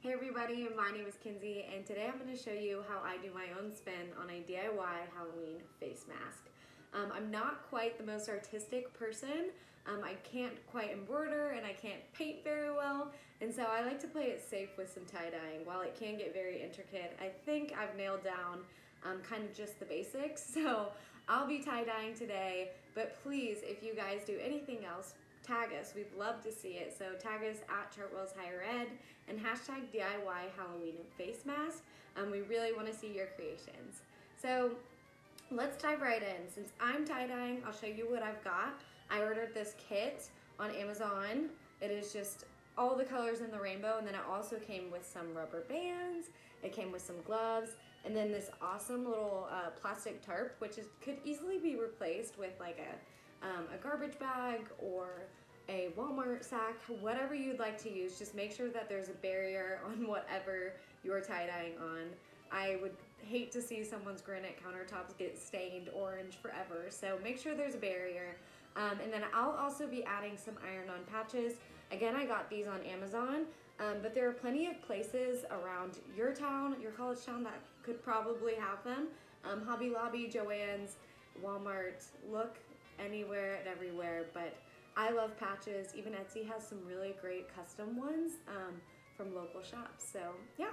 Hey everybody, my name is Kinsey and today I'm going to show you how I do my own spin on a DIY Halloween face mask. I'm not quite the most artistic person. I can't quite embroider and I can't paint very well, and so I like to play it safe with some tie-dyeing. While it can get very intricate, I think I've nailed down kind of just the basics. So I'll be tie-dyeing today, but please, if you guys do anything else, tag us. We'd love to see it. So tag us at Chartwell's Higher Ed and hashtag DIY Halloween face mask. We really want to see your creations. So let's dive right in. Since I'm tie-dyeing, I'll show you what I've got. I ordered this kit on Amazon. It is just all the colors in the rainbow, and then it also came with some rubber bands, it came with some gloves, and then this awesome little plastic tarp, which could easily be replaced with like a garbage bag or a Walmart sack, whatever you'd like to use. Just make sure that there's a barrier on whatever you're tie-dyeing on. I would hate to see someone's granite countertops get stained orange forever, so make sure there's a barrier. And then I'll also be adding some iron-on patches. Again, I got these on Amazon, but there are plenty of places around your town, your college town, that could probably have them. Hobby Lobby, Joann's, Walmart, look anywhere and everywhere, but I love patches. Even Etsy has some really great custom ones from local shops, so yeah.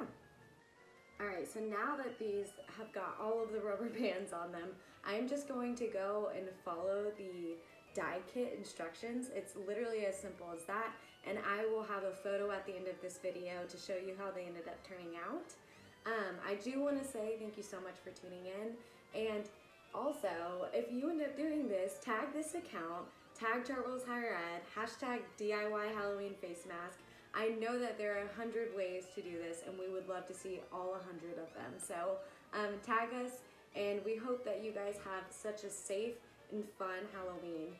Alright, so now that these have got all of the rubber bands on them, I'm just going to go and follow the dye kit instructions. It's literally as simple as that, and I will have a photo at the end of this video to show you how they ended up turning out. I do want to say thank you so much for tuning in, and also, if you end up doing this, tag this account, tag Chartwell's Higher Ed, hashtag DIY Halloween face mask. I know that there are 100 ways to do this, and we would love to see all 100 of them. So tag us, and we hope that you guys have such a safe and fun Halloween.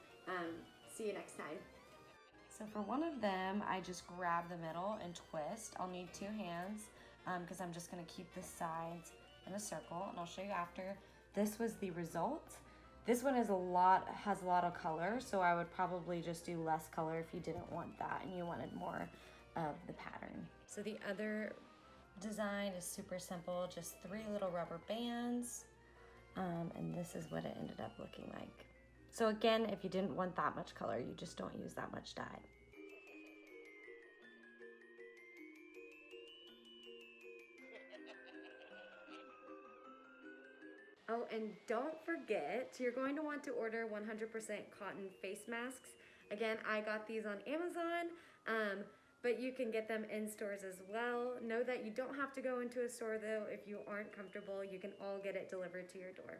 See you next time. So for one of them, I just grab the middle and twist. I'll need 2 hands because I'm just going to keep the sides in a circle, and I'll show you after. This was the result. This one has a lot of color, so I would probably just do less color if you didn't want that and you wanted more of the pattern. So the other design is super simple, just 3 little rubber bands, and this is what it ended up looking like. So again, if you didn't want that much color, you just don't use that much dye. Oh, and don't forget, you're going to want to order 100% cotton face masks. Again, I got these on Amazon, but you can get them in stores as well. Know that you don't have to go into a store though if you aren't comfortable. You can all get it delivered to your door.